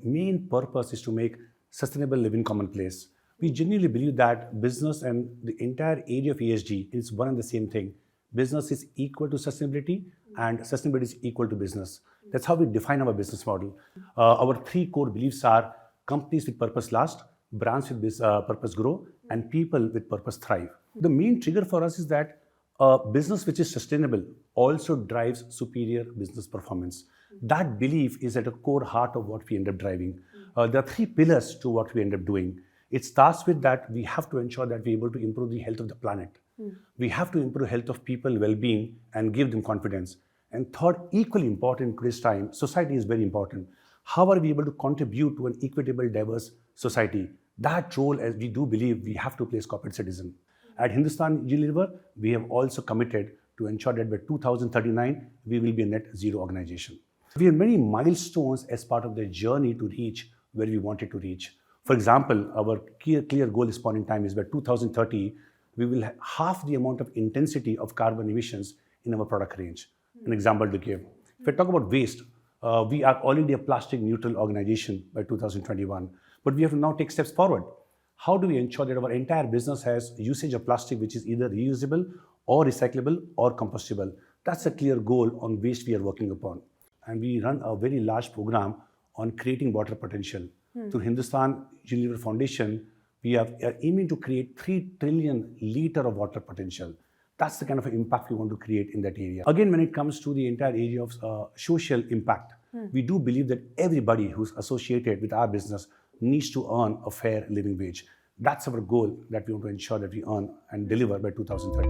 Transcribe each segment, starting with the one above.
main purpose is to make sustainable living commonplace. We genuinely believe that business and the entire area of ESG is one and the same thing. Business is equal to sustainability and sustainability is equal to business. That's how we define our business model. Our three core beliefs are companies with purpose last, brands with purpose grow, and people with purpose thrive. The main trigger for us is that a business which is sustainable also drives superior business performance. That belief is at the core heart of what we end up driving. There are three pillars to what we end up doing. It starts with that we have to ensure that we're able to improve the health of the planet. We have to improve health of people, well-being, and give them confidence. And third, equally important in today's time, society is very important. How are we able to contribute to an equitable, diverse society? That role, as we do believe, we have to play as corporate citizen. At Hindustan Unilever, we have also committed to ensure that by 2039, we will be a net zero organization. We have many milestones as part of the journey to reach where we wanted to reach. For example, our clear goal this point in time is by 2030, we will have half the amount of intensity of carbon emissions in our product range. An example to give. If I talk about waste, we are already a plastic neutral organization by 2021, but we have to now take steps forward. How do we ensure that our entire business has usage of plastic which is either reusable or recyclable or compostable? That's a clear goal on waste we are working upon. And we run a very large program on creating water potential. Through Hindustan Unilever Foundation, we are aiming to create 3 trillion litre of water potential. That's the kind of impact we want to create in that area. Again, when it comes to the entire area of social impact, we do believe that everybody who's associated with our business needs to earn a fair living wage. That's our goal that we want to ensure that we earn and deliver by 2030.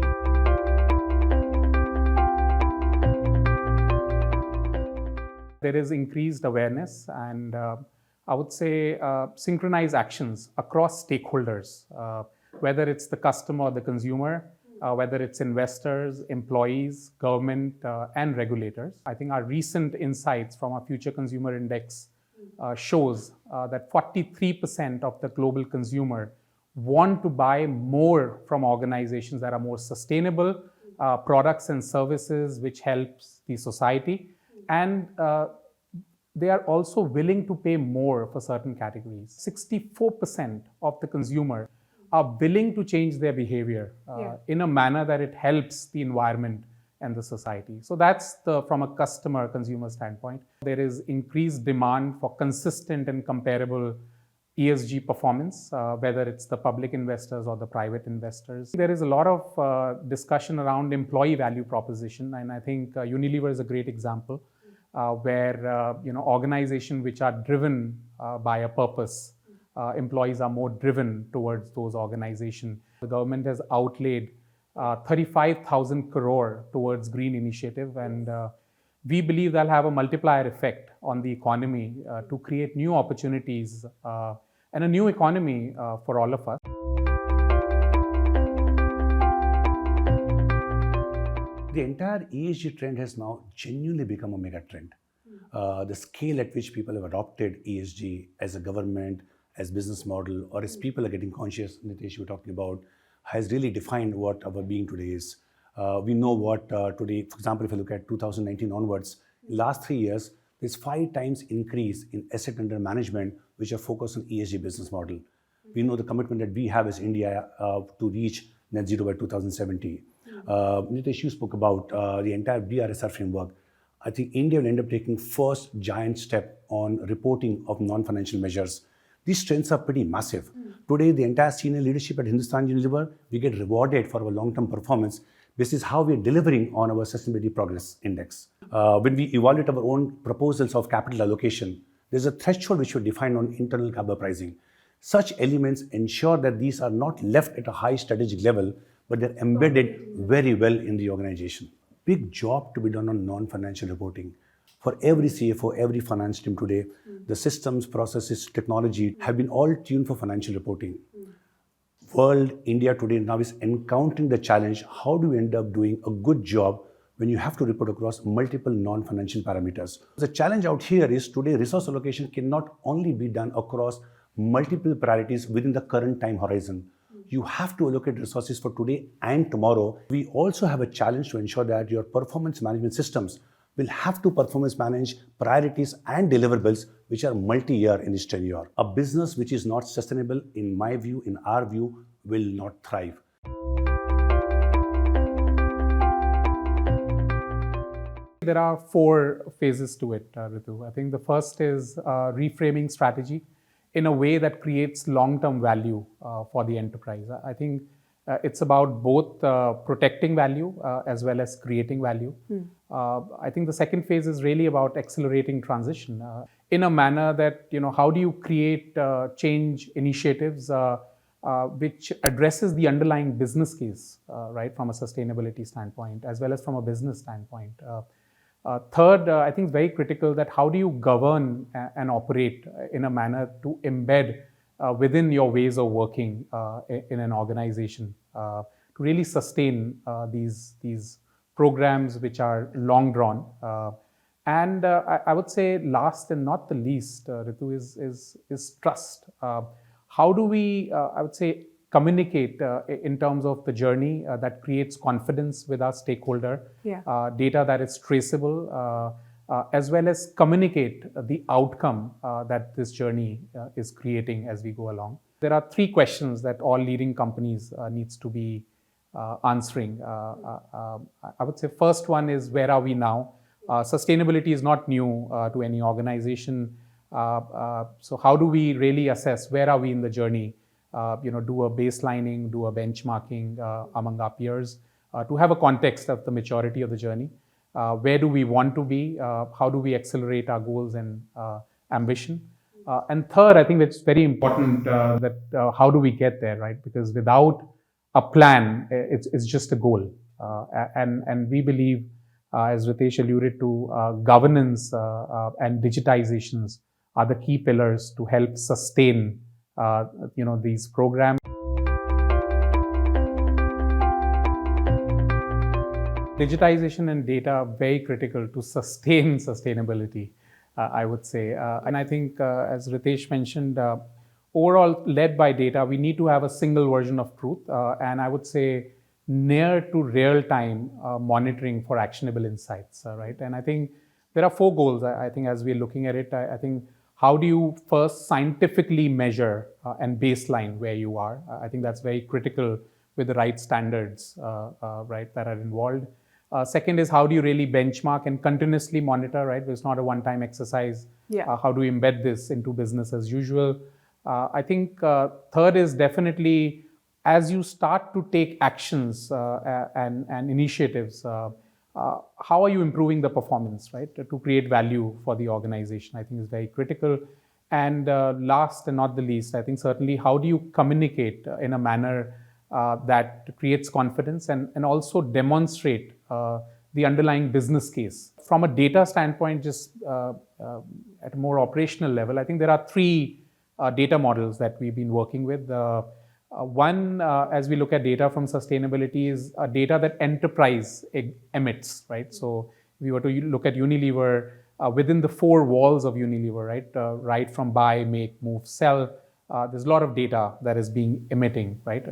There is increased awareness and I would say synchronized actions across stakeholders, whether it's the customer or the consumer, whether it's investors, employees, government, and regulators. I think our recent insights from our Future Consumer Index shows that 43% of the global consumer want to buy more from organizations that are more sustainable, products and services which helps the society, and they are also willing to pay more for certain categories. 64% of the consumer are willing to change their behavior in a manner that it helps the environment and the society. So that's from a consumer standpoint. There is increased demand for consistent and comparable ESG performance, whether it's the public investors or the private investors. There is a lot of discussion around employee value proposition, and I think Unilever is a great example where organizations which are driven by a purpose, employees are more driven towards those organizations. The government has outlaid 35,000 crore towards green initiative, and we believe that'll have a multiplier effect on the economy to create new opportunities and a new economy for all of us. The entire ESG trend has now genuinely become a mega trend. The scale at which people have adopted ESG as a government, as business model, or as people are getting conscious, Nitesh, you were talking about, has really defined what our being today is. We know what today, for example, if you look at 2019 onwards, in the last 3 years, there's 5 times increase in asset under management, which are focused on ESG business model. We know the commitment that we have as India to reach net zero by 2070. Nitesh, you spoke about the entire BRSR framework. I think India will end up taking first giant step on reporting of non-financial measures. These trends are pretty massive. Today, the entire senior leadership at Hindustan Unilever, we get rewarded for our long-term performance. This is how we are delivering on our Sustainability Progress Index. When we evaluate our own proposals of capital allocation, there's a threshold which we define on internal carbon pricing. Such elements ensure that these are not left at a high strategic level, but they're embedded very well in the organization. Big job to be done on non-financial reporting. For every CFO, every finance team today, the systems, processes, technology have been all tuned for financial reporting. World, India today now is encountering the challenge, how do we end up doing a good job when you have to report across multiple non-financial parameters? The challenge out here is today resource allocation cannot only be done across multiple priorities within the current time horizon. You have to allocate resources for today and tomorrow. We also have a challenge to ensure that your performance management systems will have to performance manage priorities and deliverables which are multi-year in its tenure. A business which is not sustainable, in my view, in our view, will not thrive. There are 4 phases to it, Ritu. I think the first is reframing strategy in a way that creates long-term value for the enterprise. I think it's about both protecting value as well as creating value. I think the second phase is really about accelerating transition in a manner that, how do you create change initiatives which addresses the underlying business case, right, from a sustainability standpoint as well as from a business standpoint. Third, I think it's very critical that how do you govern and operate in a manner to embed within your ways of working in an organization to really sustain these programs which are long drawn. And I would say last and not the least, Ritu, is trust. How do we, I would say, communicate in terms of the journey that creates confidence with our stakeholder, data that is traceable, as well as communicate the outcome that this journey is creating as we go along. There are 3 questions that all leading companies needs to be answering. I would say first one is, where are we now? Sustainability is not new to any organization. So how do we really assess where are we in the journey? Do a baselining, do a benchmarking among our peers to have a context of the maturity of the journey. Where do we want to be? How do we accelerate our goals and ambition? And third, I think it's very important that how do we get there, right? Because without a plan, it's just a goal. And we believe, as Ritesh alluded to, governance and digitizations are the key pillars to help sustain these programs. Digitization and data are very critical to sustain sustainability, I would say. And I think, as Ritesh mentioned, overall led by data, we need to have a single version of truth. And I would say near to real-time monitoring for actionable insights, right? And I think there are 4 goals, I think, as we're looking at it. I think, how do you first scientifically measure and baseline where you are? I think that's very critical with the right standards, right, that are involved. Second is, how do you really benchmark and continuously monitor, right? It's not a one-time exercise. How do you embed this into business as usual? I think third is definitely, as you start to take actions and initiatives, how are you improving the performance, right, to create value for the organization? I think is very critical. And last and not the least, I think certainly, how do you communicate in a manner that creates confidence and also demonstrate the underlying business case. From a data standpoint, just at a more operational level, I think there are 3 data models that we've been working with. One, as we look at data from sustainability, is data that enterprise emits, right? So if we were to look at Unilever, within the 4 walls of Unilever, right? Right from buy, make, move, sell, there's a lot of data that is being emitting, right?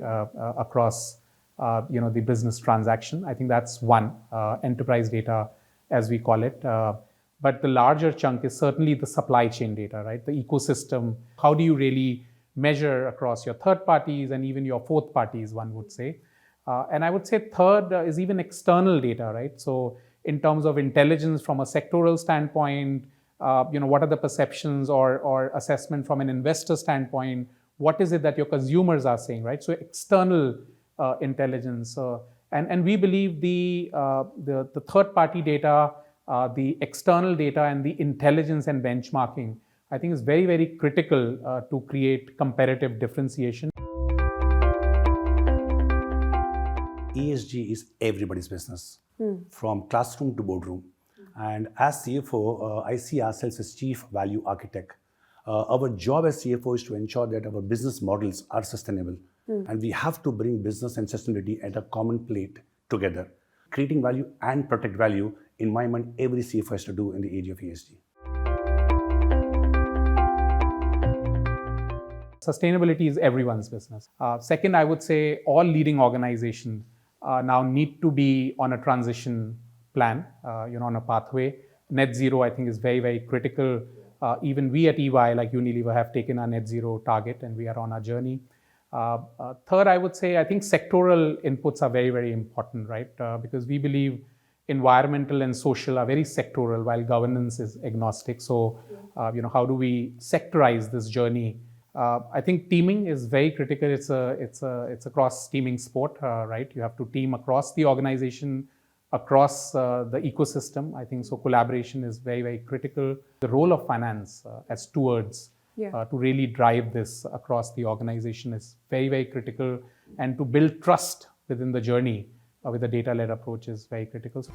Across the business transaction. I think that's one, enterprise data, as we call it. But the larger chunk is certainly the supply chain data, right? The ecosystem. How do you really measure across your third parties and even your fourth parties, one would say. And I would say third is even external data, right? So in terms of intelligence from a sectoral standpoint, what are the perceptions or assessment from an investor standpoint? What is it that your consumers are saying, right? So external intelligence. And we believe the third party data, the external data and the intelligence and benchmarking, I think is very, very critical to create comparative differentiation. ESG is everybody's business, from classroom to boardroom. And as CFO, I see ourselves as chief value architect. Our job as CFO is to ensure that our business models are sustainable. And we have to bring business and sustainability at a common plate together. Creating value and protect value, in my mind, every CFO has to do in the area of ESG. Sustainability is everyone's business. Second, I would say all leading organizations now need to be on a transition plan, on a pathway. Net zero, I think, is very, very critical. Even we at EY, like Unilever, have taken our net zero target, and we are on our journey. Third, I would say, I think sectoral inputs are very, very important, right? Because we believe environmental and social are very sectoral, while governance is agnostic. So, how do we sectorize this journey? I think teaming is very critical. It's a cross-teaming sport, right? You have to team across the organization, across the ecosystem. I think so. Collaboration is very, very critical. The role of finance as stewards to really drive this across the organization is very, very critical, and to build trust within the journey with a data-led approach is very critical.